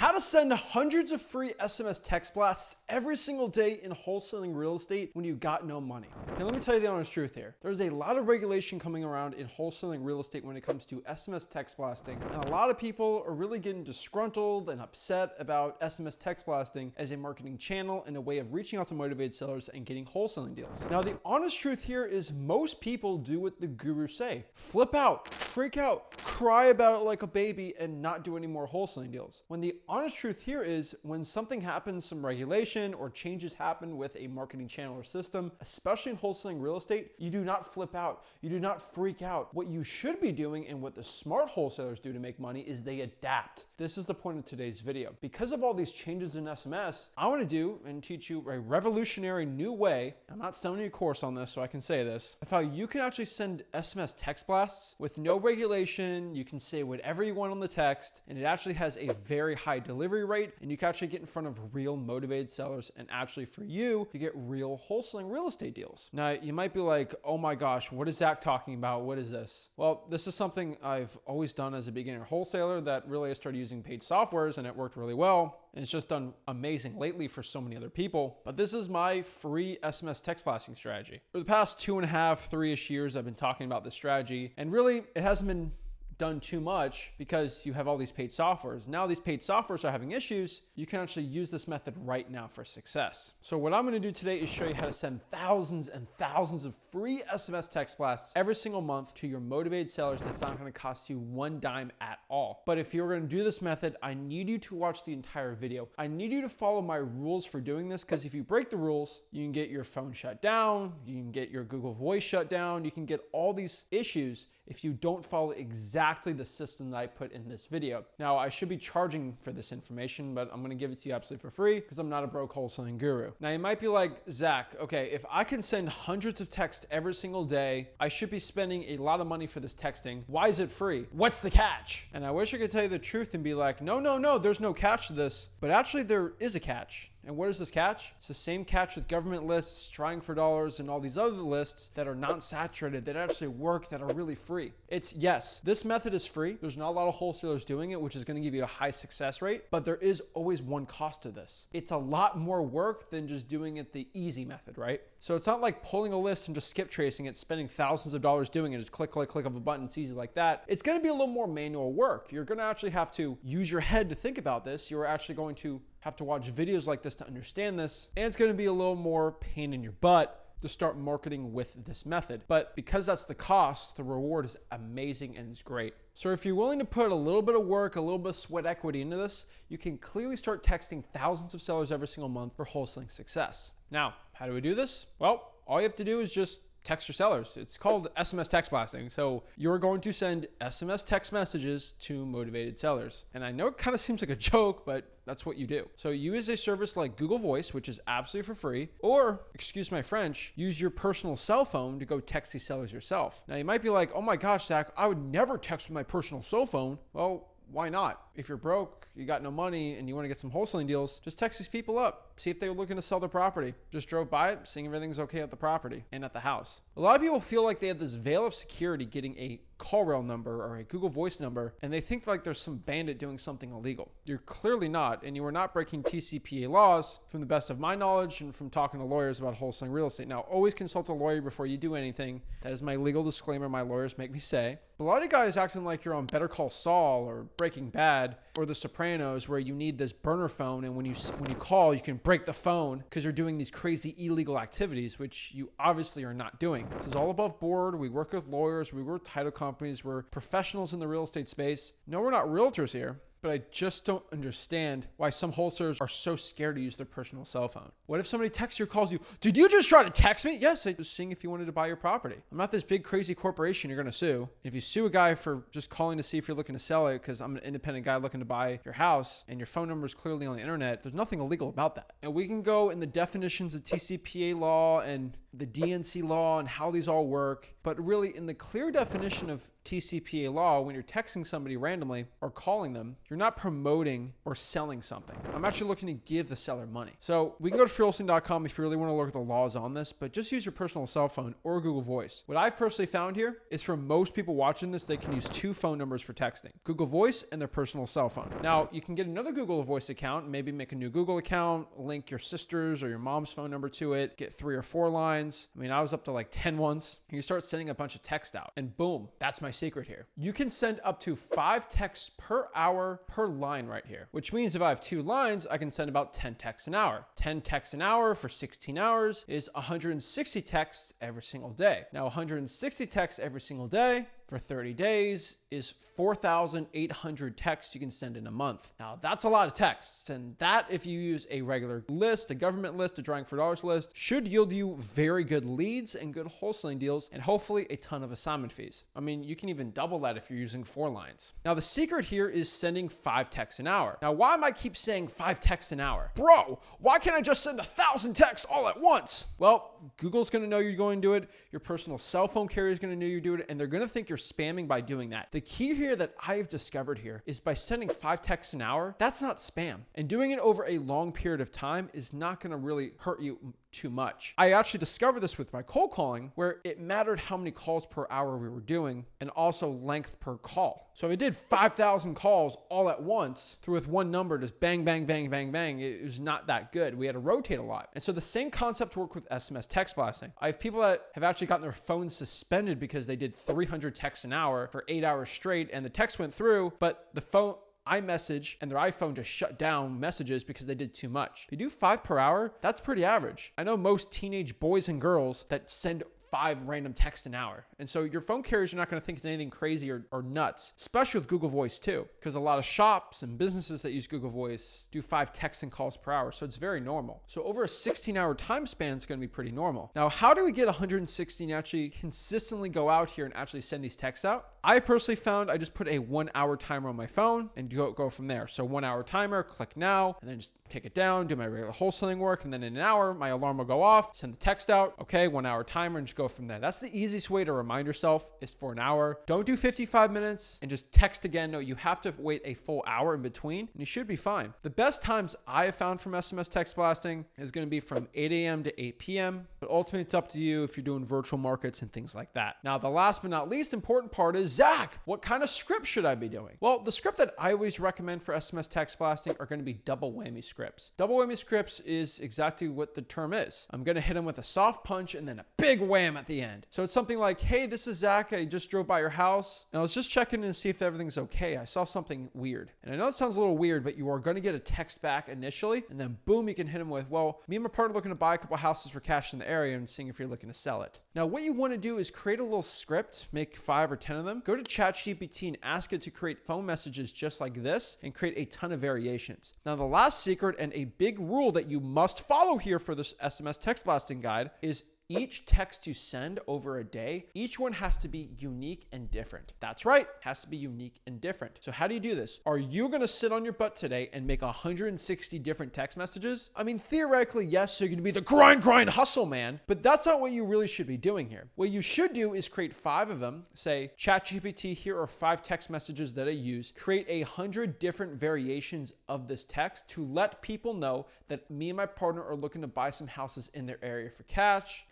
How to send hundreds of free SMS text blasts every single day in wholesaling real estate when you got no money. Now, let me tell you the honest truth here. There's a lot of regulation coming around in wholesaling real estate when it comes to SMS text blasting. And a lot of people are really getting disgruntled and upset about SMS text blasting as a marketing channel and a way of reaching out to motivated sellers and getting wholesaling deals. Now, the honest truth here is most people do what the gurus say. Flip out, freak out, cry about it like a baby, and not do any more wholesaling deals. When the honest truth here is when something happens, some regulation or changes happen with a marketing channel or system, especially in wholesaling real estate, you do not flip out. You do not freak out. What you should be doing and what the smart wholesalers do to make money is they adapt. This is the point of today's video. Because of all these changes in SMS, I want to do and teach you a revolutionary new way. I'm not selling you a course on this, so I can say this, of how you can actually send SMS text blasts with no regulation. You can say whatever you want on the text, and it actually has a very high delivery rate, and you can actually get in front of real motivated sellers and actually for you to get real wholesaling real estate deals. Now, you might be like, oh my gosh, what is Zach talking about? What is this? Well, this is something I've always done as a beginner wholesaler that really I started using paid softwares and it worked really well. And it's just done amazing lately for so many other people. But this is my free SMS text blasting strategy. For the past 2.5, 3-ish years, I've been talking about this strategy, and really it hasn't been done too much because you have all these paid softwares. Now these paid softwares are having issues. You can actually use this method right now for success. So what I'm going to do today is show you how to send thousands and thousands of free SMS text blasts every single month to your motivated sellers. That's not going to cost you one dime at all. But if you're going to do this method, I need you to watch the entire video. I need you to follow my rules for doing this, because if you break the rules, you can get your phone shut down, you can get your Google Voice shut down, you can get all these issues if you don't follow exactly the system that I put in this video. Now, I should be charging for this information, but I'm going to give it to you absolutely for free because I'm not a broke wholesaling guru. Now, you might be like, Zach, okay, if I can send hundreds of texts every single day, I should be spending a lot of money for this texting. Why is it free? What's the catch? And I wish I could tell you the truth and be like, no, there's no catch to this. But actually, there is a catch. And what is this catch? It's the same catch with government lists, trying for dollars, and all these other lists that are not saturated, that actually work, that are really free. It's, yes, this method is free. There's not a lot of wholesalers doing it, which is going to give you a high success rate, but there is always one cost to this. It's a lot more work than just doing it the easy method, right? So it's not like pulling a list and just skip tracing it, spending thousands of dollars doing it, just click of a button, it's easy like that. It's going to be a little more manual work. You're going to actually have to use your head to think about this. You're actually going to have to watch videos like this to understand this. And it's going to be a little more pain in your butt to start marketing with this method. But because that's the cost, the reward is amazing and it's great. So if you're willing to put a little bit of work, a little bit of sweat equity into this, you can clearly start texting thousands of sellers every single month for wholesaling success. Now, how do we do this? Well, all you have to do is just text your sellers. It's called SMS text blasting. So you're going to send SMS text messages to motivated sellers. And I know it kind of seems like a joke, but that's what you do. So you use a service like Google Voice, which is absolutely for free, or, excuse my French, use your personal cell phone to go text these sellers yourself. Now you might be like, oh my gosh, Zach, I would never text with my personal cell phone. Well, why not? If you're broke, you got no money, and you want to get some wholesaling deals, just text these people up. See if they were looking to sell their property. Just drove by it, seeing everything's okay at the property and at the house. A lot of people feel like they have this veil of security getting a call rail number or a Google Voice number, and they think like there's some bandit doing something illegal. You're clearly not, and you are not breaking TCPA laws from the best of my knowledge and from talking to lawyers about wholesaling real estate. Now, always consult a lawyer before you do anything. That is my legal disclaimer my lawyers make me say. But a lot of guys acting like you're on Better Call Saul or Breaking Bad or The Sopranos, where you need this burner phone, and when you call, you can break the phone because you're doing these crazy illegal activities, which you obviously are not doing. This is all above board. We work with lawyers. We work with title companies. We're professionals in the real estate space. No, we're not realtors here. But I just don't understand why some wholesalers are so scared to use their personal cell phone. What if somebody texts you or calls you? Did you just try to text me? Yes, I was seeing if you wanted to buy your property. I'm not this big crazy corporation you're going to sue. If you sue a guy for just calling to see if you're looking to sell it because I'm an independent guy looking to buy your house and your phone number is clearly on the internet, there's nothing illegal about that. And we can go in the definitions of TCPA law and the DNC law and how these all work. But really, in the clear definition of TCPA law, when you're texting somebody randomly or calling them, you're not promoting or selling something. I'm actually looking to give the seller money. So we can go to freewholesaling.com if you really want to look at the laws on this, but just use your personal cell phone or Google Voice. What I've personally found here is for most people watching this, they can use 2 phone numbers for texting, Google Voice and their personal cell phone. Now you can get another Google Voice account, maybe make a new Google account, link your sister's or your mom's phone number to it, get 3 or 4 lines. I mean, I was up to like 10 once. You start sending a bunch of text out and boom, that's my secret here. You can send up to 5 texts per hour per line right here, which means if I have 2 lines, I can send about 10 texts an hour. 10 texts an hour for 16 hours is 160 texts every single day. Now 160 texts every single day for 30 days is 4,800 texts you can send in a month. Now that's a lot of texts, and that, if you use a regular list, a government list, a drawing for dollars list, should yield you very good leads and good wholesaling deals, and hopefully a ton of assignment fees. I mean, you can even double that if you're using 4 lines. Now the secret here is sending 5 texts an hour. Now why am I keep saying 5 texts an hour? Bro, why can't I just send 1,000 texts all at once? Well, Google's gonna know you're going to do it, your personal cell phone carrier is gonna know you're doing it, and they're gonna think you're spamming by doing that. The key here that I've discovered here is by sending 5 texts an hour, that's not spam. And doing it over a long period of time is not gonna really hurt you too much. I actually discovered this with my cold calling, where it mattered how many calls per hour we were doing and also length per call. So if I did 5,000 calls all at once through with one number, just bang, bang, bang, bang, bang, it was not that good. We had to rotate a lot. And so the same concept worked with SMS text blasting. I have people that have actually gotten their phones suspended because they did 300 texts an hour for 8 hours straight, and the text went through, but the phone iMessage and their iPhone just shut down messages because they did too much. If you do 5 per hour, that's pretty average. I know most teenage boys and girls that send 5 random texts an hour. And so your phone carriers are not going to think it's anything crazy or nuts, especially with Google Voice too, because a lot of shops and businesses that use Google Voice do 5 texts and calls per hour. So it's very normal. So over a 16-hour time span, it's going to be pretty normal. Now, how do we get 160 and actually consistently go out here and actually send these texts out? I personally found I just put a 1-hour timer on my phone and go from there. So 1-hour timer, click now, and then just take it down, do my regular wholesaling work, and then in an hour, my alarm will go off, send the text out, okay, 1-hour timer, and just go from there. That's the easiest way to remind yourself, is for an hour. Don't do 55 minutes and just text again. No, you have to wait a full hour in between, and you should be fine. The best times I have found from SMS text blasting is going to be from 8 a.m. to 8 p.m., but ultimately it's up to you if you're doing virtual markets and things like that. Now, the last but not least important part is, Zach, what kind of script should I be doing? Well, the script that I always recommend for SMS text blasting are going to be double whammy scripts. Double whammy scripts is exactly what the term is. I'm going to hit them with a soft punch and then a big wham at the end. So it's something like, hey, this is Zach. I just drove by your house and I was just checking in to see if everything's okay. I saw something weird. And I know it sounds a little weird, but you are going to get a text back initially, and then boom, you can hit them with, well, me and my partner are looking to buy a couple houses for cash in the area and seeing if you're looking to sell it. Now, what you want to do is create a little script, make 5 or 10 of them, go to ChatGPT and ask it to create phone messages just like this and create a ton of variations. Now, the last secret and a big rule that you must follow here for this SMS text blasting guide is each text you send over a day, each one has to be unique and different. That's right, has to be unique and different. So how do you do this? Are you gonna sit on your butt today and make 160 different text messages? I mean, theoretically, yes, so you're gonna be the grind, hustle man, but that's not what you really should be doing here. What you should do is create 5 of them, say, ChatGPT, here are 5 text messages that I use, create 100 different variations of this text to let people know that me and my partner are looking to buy some houses in their area for cash,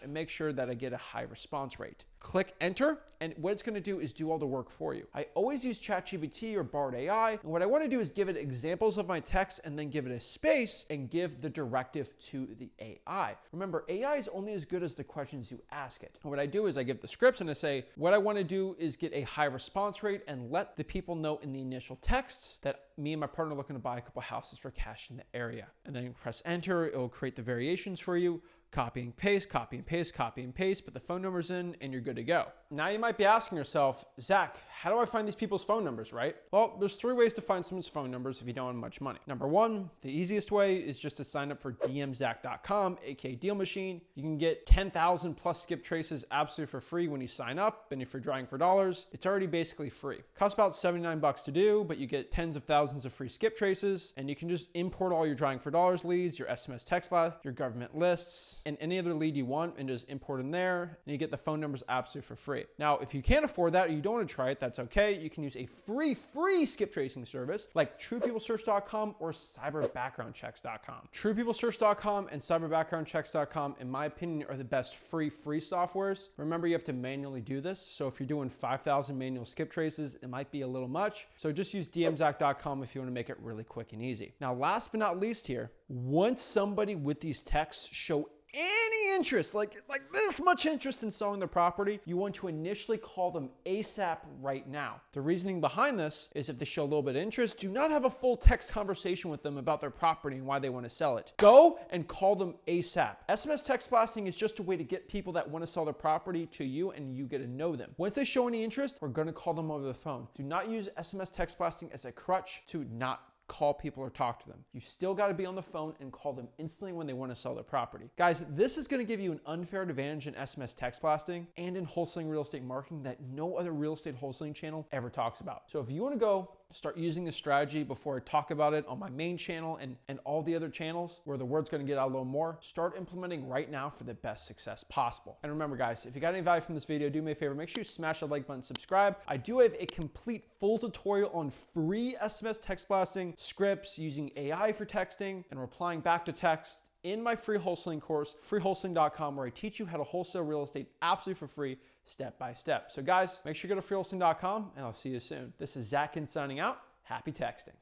and make sure that I get a high response rate. Click enter, and what it's going to do is do all the work for you. I always use ChatGPT or Bard AI, and what I want to do is give it examples of my text and then give it a space and give the directive to the AI. Remember, AI is only as good as the questions you ask it. And what I do is I give the scripts and I say, what I want to do is get a high response rate and let the people know in the initial texts that me and my partner are looking to buy a couple houses for cash in the area. And then you press enter, it will create the variations for you. Copy and paste, copy and paste, copy and paste, put the phone numbers in, and you're good to go. Now you might be asking yourself, Zach, how do I find these people's phone numbers, right? Well, there's 3 ways to find someone's phone numbers if you don't have much money. Number 1, the easiest way is just to sign up for dmzach.com, aka Deal Machine. You can get 10,000 plus skip traces absolutely for free when you sign up, and if you're drawing for dollars, it's already basically free. Costs about $79 to do, but you get tens of thousands of free skip traces, and you can just import all your drawing for dollars leads, your SMS text blast, your government lists, and any other lead you want and just import in there, and you get the phone numbers absolutely for free. Now, if you can't afford that or you don't want to try it, that's okay. You can use a free skip tracing service like TruePeopleSearch.com or CyberBackgroundChecks.com. TruePeopleSearch.com and CyberBackgroundChecks.com, in my opinion, are the best free softwares. Remember, you have to manually do this. So if you're doing 5,000 manual skip traces, it might be a little much. So just use DMZach.com if you want to make it really quick and easy. Now, last but not least here, once somebody with these texts show any interest, like this much interest in selling their property, you want to initially call them ASAP right now. The reasoning behind this is if they show a little bit of interest, do not have a full text conversation with them about their property and why they want to sell it. Go and call them ASAP. SMS text blasting is just a way to get people that want to sell their property to you and you get to know them. Once they show any interest, we're going to call them over the phone. Do not use SMS text blasting as a crutch to not call people or talk to them. You still got to be on the phone and call them instantly when they want to sell their property. Guys, this is going to give you an unfair advantage in SMS text blasting and in wholesaling real estate marketing that no other real estate wholesaling channel ever talks about. So if you want to go start using this strategy before I talk about it on my main channel and all the other channels where the word's going to get out a little more, start implementing right now for the best success possible. And remember, guys, if you got any value from this video, do me a favor, make sure you smash that like button, subscribe. I do have a complete full tutorial on free SMS text blasting, scripts, using AI for texting, and replying back to text in my free wholesaling course, freewholesaling.com, where I teach you how to wholesale real estate absolutely for free, step by step. So guys, make sure you go to freewholesaling.com and I'll see you soon. This is Zach Ginn signing out. Happy texting.